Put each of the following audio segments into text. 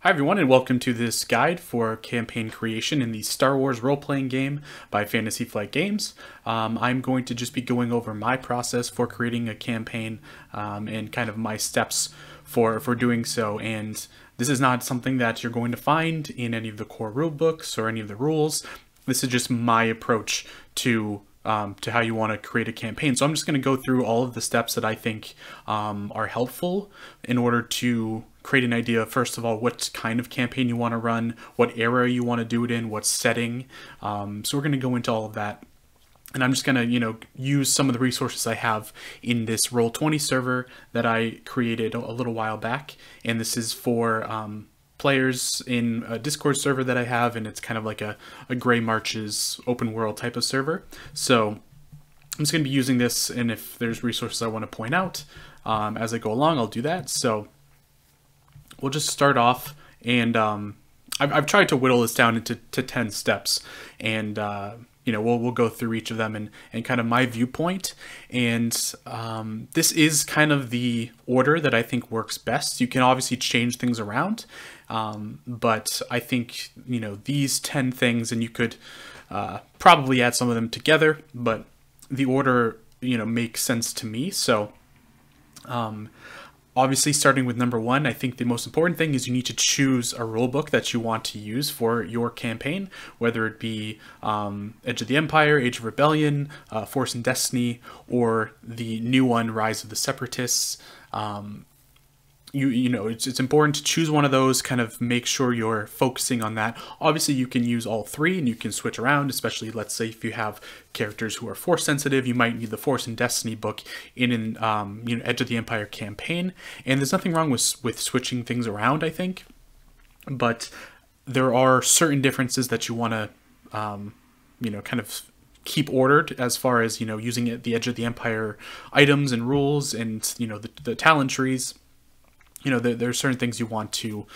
Hi everyone, and welcome to this guide for campaign creation in the Star Wars role-playing game by Fantasy Flight Games. I'm going to just be going over my process for creating a campaign and kind of my steps for doing so. And this is not something that you're going to find in any of the core rule books or any of the rules. This is just my approach to how you want to create a campaign. So I'm just going to go through all of the steps that I think are helpful in order to create an idea, first of all, what kind of campaign you want to run, what era you want to do it in, what setting. So we're going to go into all of that. And I'm just going to, use some of the resources I have in this Roll20 server that I created a little while back. And this is for players in a Discord server that I have, and it's kind of like a Gray Marches open world type of server. So I'm just going to be using this, and if there's resources I want to point out as I go along, I'll do that. So we'll just start off, and I've tried to whittle this down into 10 steps, and we'll go through each of them and kind of my viewpoint. And this is kind of the order that I think works best. You can obviously change things around, but I think these 10 things, and you could probably add some of them together, but the order makes sense to me. So obviously, starting with number one, I think the most important thing is you need to choose a rulebook that you want to use for your campaign, whether it be Edge of the Empire, Age of Rebellion, Force and Destiny, or the new one, Rise of the Separatists. It's important to choose one of those, kind of make sure you're focusing on that. Obviously, you can use all three and you can switch around, especially, let's say, if you have characters who are Force sensitive, you might need the Force and Destiny book in an Edge of the Empire campaign. And there's nothing wrong with switching things around, I think. But there are certain differences that you want to, kind of keep ordered as far as, using the Edge of the Empire items and rules and, the talent trees. There are certain things you want to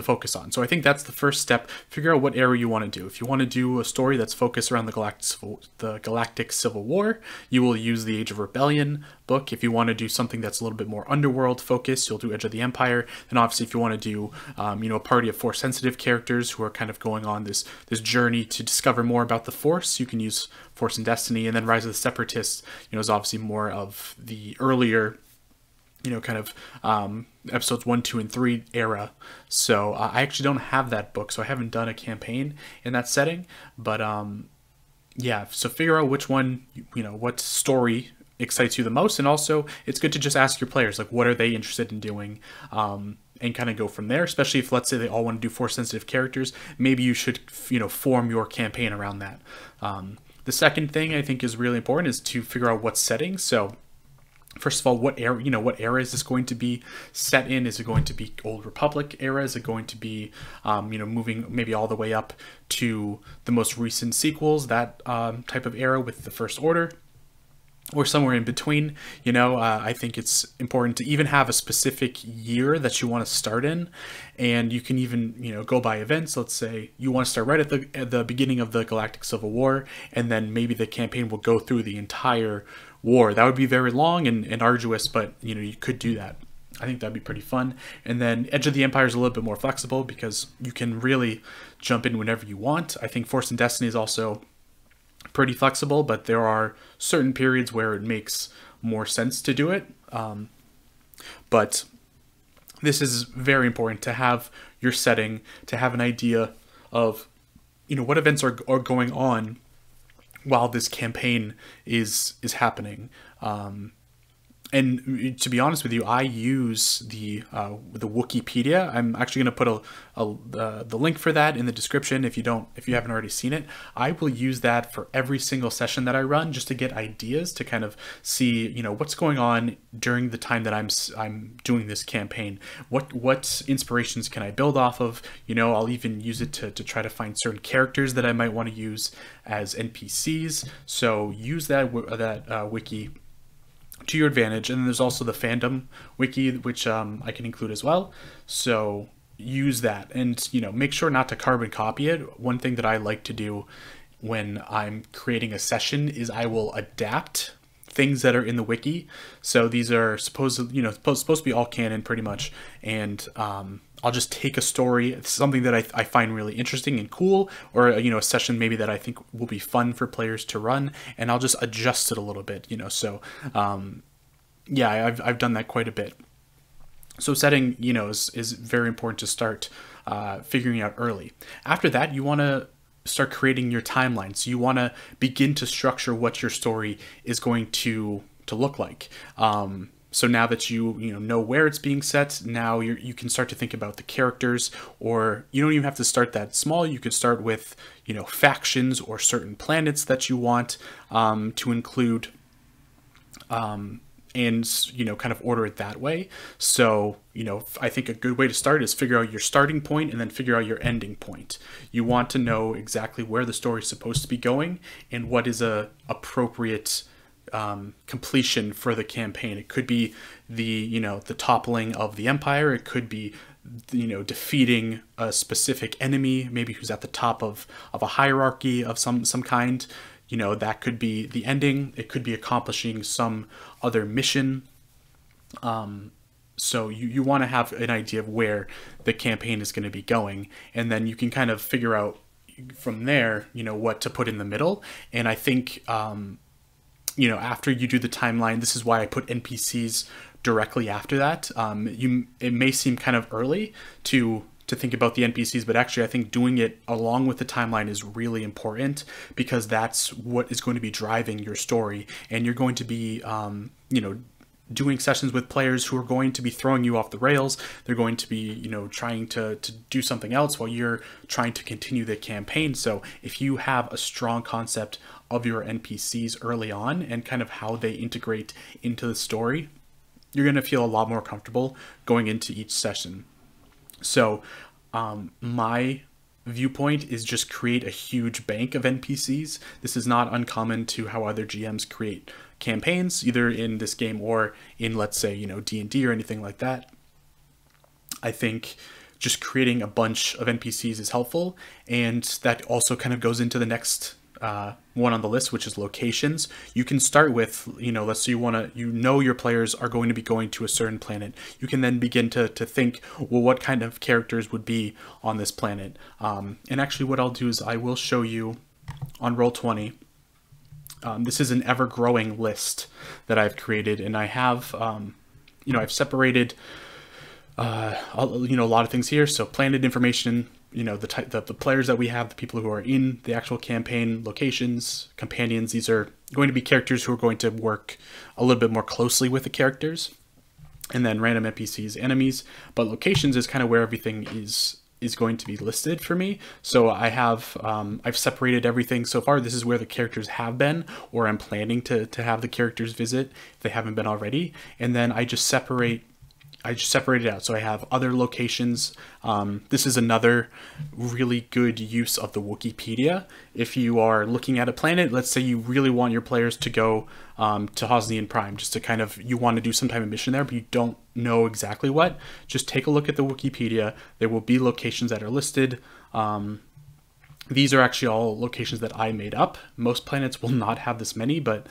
focus on. So I think that's the first step. Figure out what era you want to do. If you want to do a story that's focused around the Galactic Civil War, you will use the Age of Rebellion book. If you want to do something that's a little bit more underworld focused, you'll do Edge of the Empire. And obviously, if you want to do a party of Force sensitive characters who are kind of going on this journey to discover more about the Force, you can use Force and Destiny. And then Rise of the Separatists, is obviously more of the earlier episodes 1, 2, and 3 era. So I actually don't have that book, so I haven't done a campaign in that setting. But so figure out which one, what story excites you the most, and also it's good to just ask your players, like, what are they interested in doing, and kind of go from there. Especially if, let's say, they all want to do Force sensitive characters, maybe you should form your campaign around that. The second thing I think is really important is to figure out what setting. So first of all, what era is this going to be set in? Is it going to be Old Republic era? Is it going to be, moving maybe all the way up to the most recent sequels, that type of era with the First Order, or somewhere in between? I think it's important to even have a specific year that you want to start in, and you can even, go by events. Let's say you want to start right at the beginning of the Galactic Civil War, and then maybe the campaign will go through the entire war. That would be very long and arduous, but you could do that. I think that'd be pretty fun. And then Edge of the Empire is a little bit more flexible because you can really jump in whenever you want. I think Force and Destiny is also pretty flexible, but there are certain periods where it makes more sense to do it. But this is very important to have your setting, to have an idea of what events are going on while this campaign is happening. And to be honest with you, I use the Wikipedia. I'm actually going to put the link for that in the description if you haven't already seen it. I will use that for every single session that I run, just to get ideas, to kind of see what's going on during the time that I'm doing this campaign. What inspirations can I build off of? I'll even use it to try to find certain characters that I might want to use as NPCs. So use that wiki to your advantage. And then there's also the fandom wiki, which I can include as well. So use that, and make sure not to carbon copy it. One thing that I like to do when I'm creating a session is I will adapt things that are in the wiki. So these are supposed to be all canon pretty much, and I'll just take a story, something that I find really interesting and cool, or a session maybe that I think will be fun for players to run, and I'll just adjust it a little bit. So yeah, I've done that quite a bit. So setting, is very important to start figuring out early. After that, you want to start creating your timeline. So you want to begin to structure what your story is going to look like. So now that you know where it's being set, now you can start to think about the characters, or you don't even have to start that small. You could start with factions or certain planets that you want to include, and kind of order it that way. So I think a good way to start is figure out your starting point and then figure out your ending point. You want to know exactly where the story is supposed to be going and what is a appropriate completion for the campaign. It could be the toppling of the empire. It could be defeating a specific enemy, maybe who's at the top of a hierarchy of some kind. That could be the ending. It could be accomplishing some other mission. So you want to have an idea of where the campaign is going to be going, and then you can kind of figure out from there what to put in the middle. And I think after you do the timeline, this is why I put NPCs directly after that. It may seem kind of early to think about the NPCs, but actually I think doing it along with the timeline is really important, because that's what is going to be driving your story. And you're going to be, doing sessions with players who are going to be throwing you off the rails. They're going to be, trying to do something else while you're trying to continue the campaign. So if you have a strong concept of your NPCs early on and kind of how they integrate into the story, you're going to feel a lot more comfortable going into each session. So my viewpoint is just create a huge bank of NPCs. This is not uncommon to how other GMs create campaigns, either in this game or in, let's say, D&D or anything like that. I think just creating a bunch of NPCs is helpful, and that also kind of goes into the next one on the list, which is locations. You can start with, let's say your players are going to be going to a certain planet. You can then begin to think, well, what kind of characters would be on this planet? And actually what I'll do is I will show you on Roll20. This is an ever-growing list that I've created, and I have, I've separated, a lot of things here. So planet information, the players that we have, the people who are in the actual campaign, locations, companions. These are going to be characters who are going to work a little bit more closely with the characters, and then random NPCs, enemies. But locations is kind of where everything is going to be listed for me. So I have, I've separated everything so far. This is where the characters have been, or I'm planning to have the characters visit if they haven't been already. And then I just separate it out. So I have other locations. This is another really good use of the Wikipedia. If you are looking at a planet, let's say you really want your players to go to Hosnian Prime, just to kind of, you want to do some type of mission there, but you don't know exactly what, just take a look at the Wikipedia. There will be locations that are listed. These are actually all locations that I made up. Most planets will not have this many, but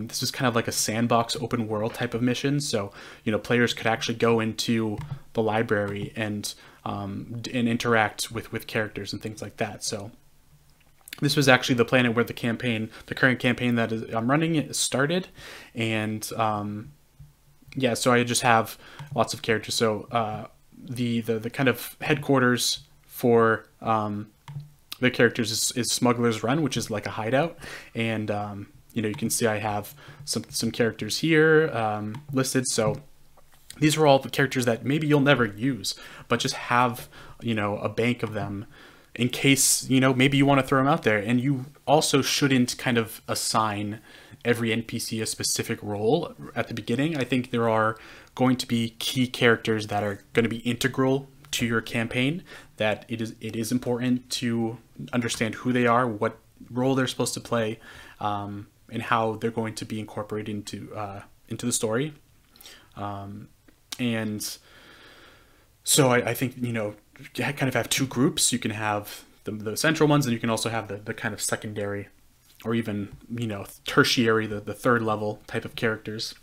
this is kind of like a sandbox open world type of mission. So, players could actually go into the library and interact with characters and things like that. So this was actually the planet where the current campaign that I'm running started. And yeah, so I just have lots of characters. So the kind of headquarters for the characters is Smuggler's Run, which is like a hideout. And, you can see I have some characters here listed. So these are all the characters that maybe you'll never use, but just have, a bank of them in case, maybe you want to throw them out there. And you also shouldn't kind of assign every NPC a specific role at the beginning. I think there are going to be key characters that are going to be integral to your campaign, that it is important to understand who they are, what role they're supposed to play, and how they're going to be incorporated into the story. And so I think, you kind of have two groups. You can have the central ones, and you can also have the kind of secondary, or even, tertiary, the third level type of characters.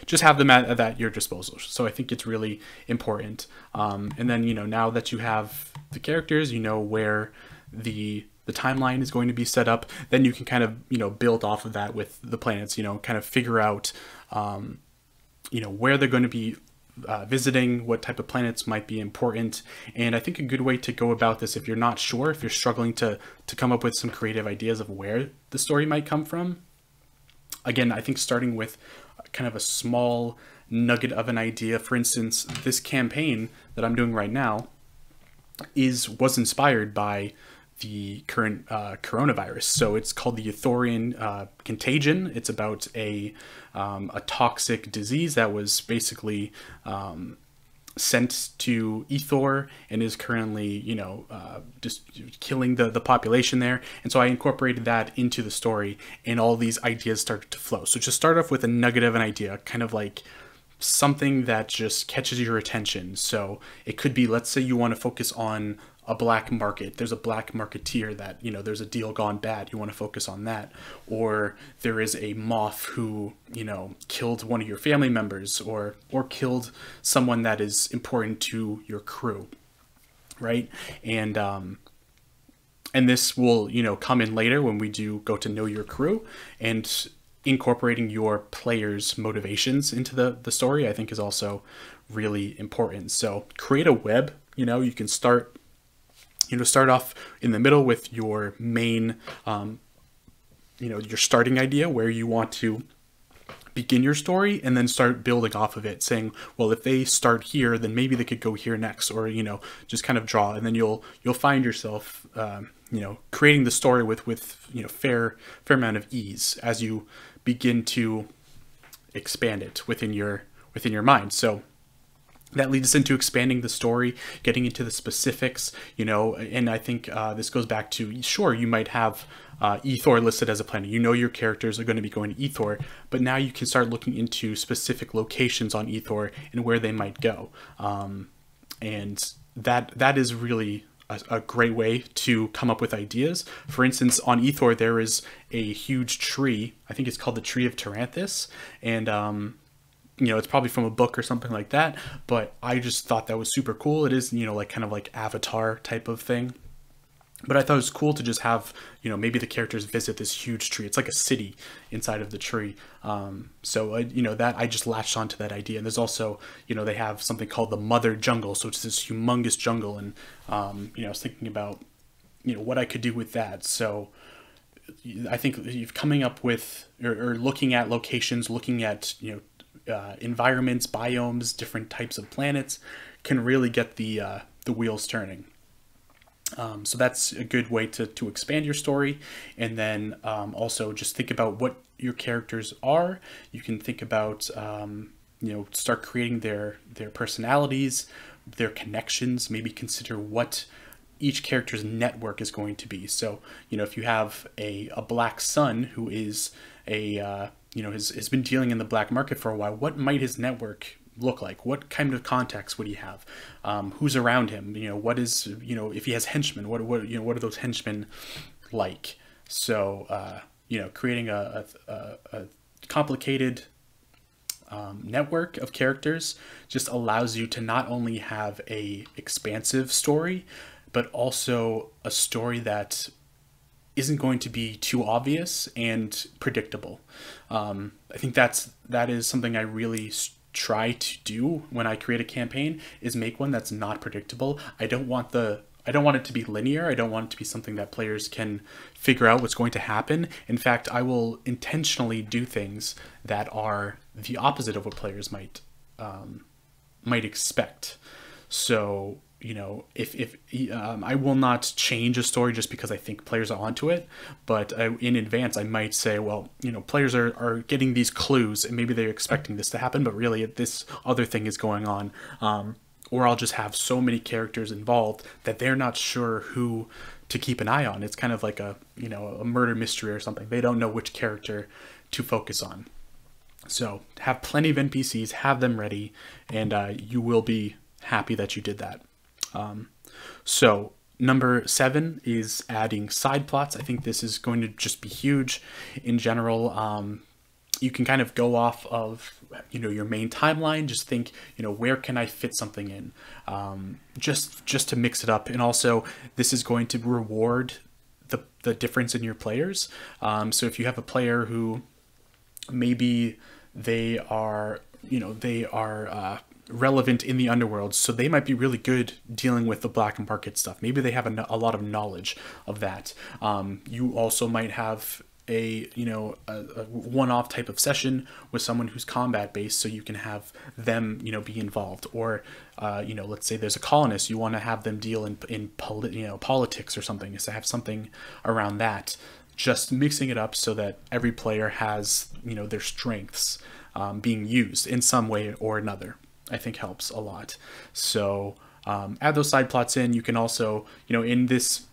just have them at your disposal. So I think it's really important. And then, now that you have the characters, where the timeline is going to be set up, then you can kind of, build off of that with the planets, kind of figure out, where they're going to be visiting, what type of planets might be important. And I think a good way to go about this, if you're not sure, if you're struggling to come up with some creative ideas of where the story might come from, again, I think starting with kind of a small nugget of an idea. For instance, this campaign that I'm doing right now was inspired by the current coronavirus. So it's called the Ithorian Contagion. It's about a toxic disease that was basically sent to Ithor and is currently, just killing the population there. And so I incorporated that into the story, and all these ideas started to flow. So just start off with a nugget of an idea, kind of like something that just catches your attention. So it could be, let's say you want to focus on a black market. There's a black marketeer that, there's a deal gone bad. You want to focus on that. Or there is a moth who, killed one of your family members, or killed someone that is important to your crew, right? And this will, come in later when we do go to know your crew, and incorporating your players' motivations into the story, I think, is also really important. So create a web. You can start off in the middle with your main, your starting idea, where you want to begin your story, and then start building off of it, saying, well, if they start here, then maybe they could go here next, or, just kind of draw. And then you'll find yourself, creating the story with fair amount of ease as you begin to expand it within your mind. So that leads us into expanding the story, getting into the specifics, and I think this goes back to, sure, you might have Ithor listed as a planet. Your characters are going to be going to Ithor, but now you can start looking into specific locations on Ithor and where they might go. And that is really a great way to come up with ideas. For instance, on Ithor, there is a huge tree. I think it's called the Tree of Taranthus, and it's probably from a book or something like that, but I just thought that was super cool. It is, like kind of like Avatar type of thing. But I thought it was cool to just have, maybe the characters visit this huge tree. It's like a city inside of the tree. So, that I just latched onto that idea. And there's also, they have something called the Mother Jungle. So it's this humongous jungle. And, I was thinking about, what I could do with that. So I think you've coming up with, or looking at locations, looking at, environments, biomes, different types of planets, can really get the wheels turning. So that's a good way to expand your story. And then also just think about what your characters are. You can think about, start creating their personalities, their connections, maybe consider what each character's network is going to be. So, if you have a black son who is has been dealing in the black market for a while, what might his network look like? What kind of contacts would he have? Who's around him? What is, if he has henchmen, what are those henchmen like? So, creating a complicated network of characters just allows you to not only have a expansive story, but also a story that isn't going to be too obvious and predictable. I think that is something I really try to do when I create a campaign, is make one that's not predictable. I don't want it to be linear. I don't want it to be something that players can figure out what's going to happen. In fact, I will intentionally do things that are the opposite of what players might expect. So, if I will not change a story just because I think players are onto it, but in advance I might say, well, players are getting these clues and maybe they're expecting this to happen, but really this other thing is going on. Or I'll just have so many characters involved that they're not sure who to keep an eye on. It's kind of like a murder mystery or something. They don't know which character to focus on. So have plenty of NPCs, have them ready, and you will be happy that you did that. So number 7 is adding side plots. I think this is going to just be huge in general. you can kind of go off of, you know, your main timeline. Just think, you know, where can I fit something in, just to mix it up. And also, this is going to reward the difference in your players. So if you have a player who maybe they are, you know, they are relevant in the underworld, so they might be really good dealing with the black market stuff. Maybe they have a lot of knowledge of that. You also might have a, you know, a one-off type of session with someone who's combat based, so you can have them, you know, be involved. Or you know, let's say there's a colonist, you want to have them deal in you know, politics or something, so have something around that. Just mixing it up so that every player has, you know, their strengths being used in some way or another, I think helps a lot. So add those side plots in. You can also, you know, in this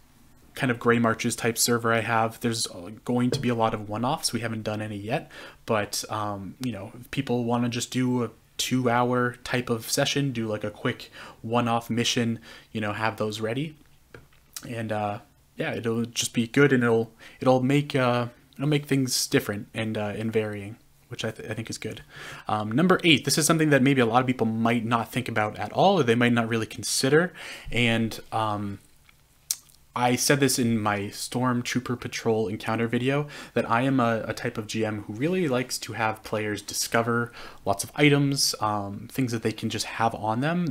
kind of Gray Marches type server I have, there's going to be a lot of one-offs. We haven't done any yet, but you know, if people want to just do a 2-hour type of session, do like a quick one-off mission, you know, have those ready. And yeah, it'll just be good, and it'll make things different and varying, which I think is good. Number 8, this is something that maybe a lot of people might not think about at all, or they might not really consider. And I said this in my Stormtrooper Patrol encounter video, that I am a type of GM who really likes to have players discover lots of items, things that they can just have on them.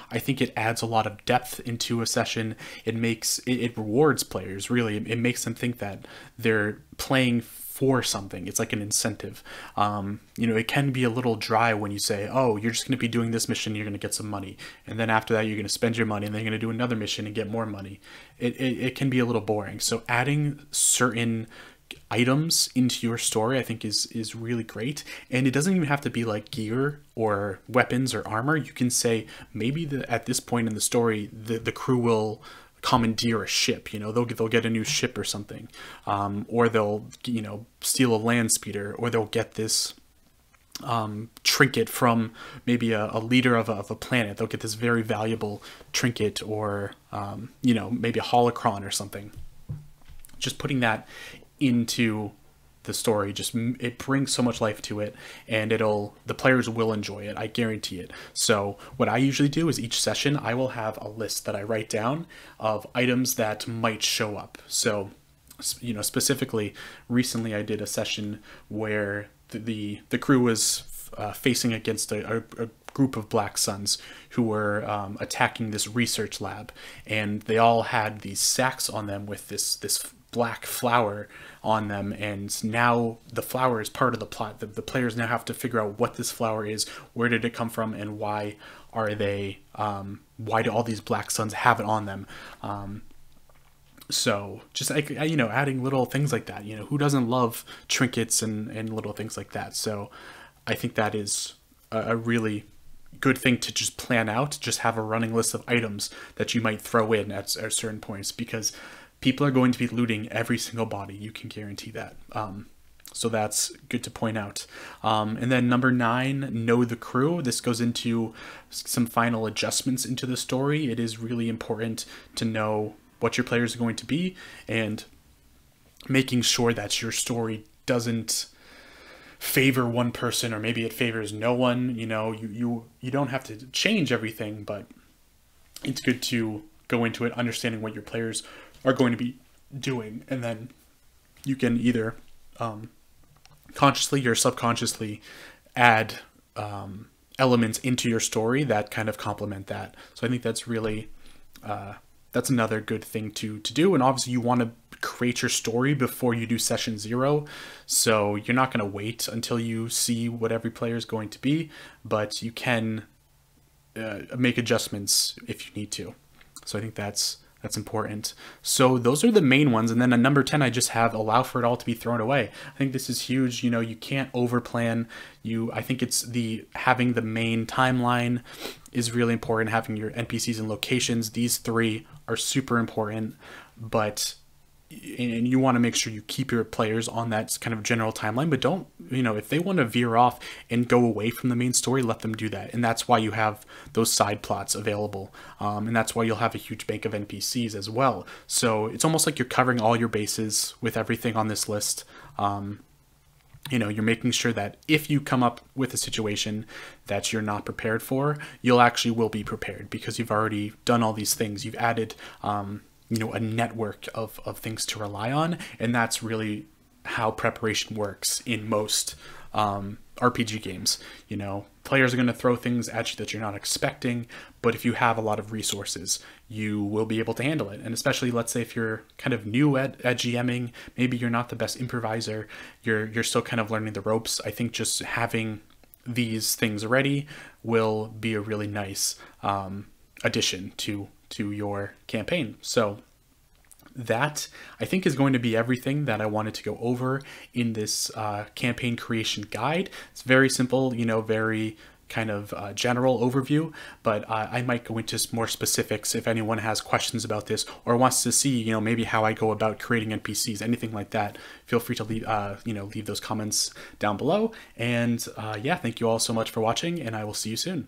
I think it adds a lot of depth into a session. It rewards players, really. It makes them think that they're playing for something. It's like an incentive. You know, it can be a little dry when you say, oh, you're just going to be doing this mission, you're going to get some money, and then after that you're going to spend your money, and then you're going to do another mission and get more money. It can be a little boring. So adding certain items into your story, I think is really great. And it doesn't even have to be like gear or weapons or armor. You can say maybe at this point in the story, the crew will commandeer a ship, you know, they'll get a new ship or something, or they'll, you know, steal a land speeder, or they'll get this trinket from maybe a leader of a planet. They'll get this very valuable trinket, or you know, maybe a holocron or something. Just putting that into the story, it brings so much life to it, and the players will enjoy it, I guarantee it. So what I usually do is each session I will have a list that I write down of items that might show up. So, you know, specifically recently I did a session where the crew was facing against a group of Black Suns who were attacking this research lab, and they all had these sacks on them with this black flower on them, and now the flower is part of the plot. The players now have to figure out what this flower is, where did it come from, and why do all these Black Suns have it on them. So just like, you know, adding little things like that, you know, who doesn't love trinkets and little things like that? So I think that is a really good thing to just plan out. Just have a running list of items that you might throw in at certain points, because people are going to be looting every single body. You can guarantee that. So that's good to point out. And then number 9, know the crew. This goes into some final adjustments into the story. It is really important to know what your players are going to be, and making sure that your story doesn't favor one person, or maybe it favors no one. You know, you don't have to change everything, but it's good to go into it understanding what your players are going to be doing, and then you can either consciously or subconsciously add elements into your story that kind of complement that. So I think that's really that's another good thing to do. And obviously you want to create your story before you do session 0, so you're not going to wait until you see what every player is going to be, but you can make adjustments if you need to. So I think that's important. So those are the main ones. And then at number 10, I just have allow for it all to be thrown away. I think this is huge. You know, you can't overplan. I think it's having the main timeline is really important. Having your NPCs and locations, these 3 are super important, and you want to make sure you keep your players on that kind of general timeline, but don't, you know, if they want to veer off and go away from the main story, let them do that. And that's why you have those side plots available. And that's why you'll have a huge bank of NPCs as well. So it's almost like you're covering all your bases with everything on this list. you're making sure that if you come up with a situation that you're not prepared for, you'll actually will be prepared because you've already done all these things. You've added, a network of things to rely on. And that's really how preparation works in most RPG games. Players are going to throw things at you that you're not expecting, but if you have a lot of resources, you will be able to handle it. And especially, let's say if you're kind of new at GMing, maybe you're not the best improviser, you're still kind of learning the ropes. I think just having these things ready will be a really nice addition to your campaign. So that, I think, is going to be everything that I wanted to go over in this campaign creation guide. It's very simple, very kind of general overview, but I might go into more specifics if anyone has questions about this or wants to see, maybe how I go about creating NPCs, anything like that. Feel free to leave, leave those comments down below. And yeah, thank you all so much for watching, and I will see you soon.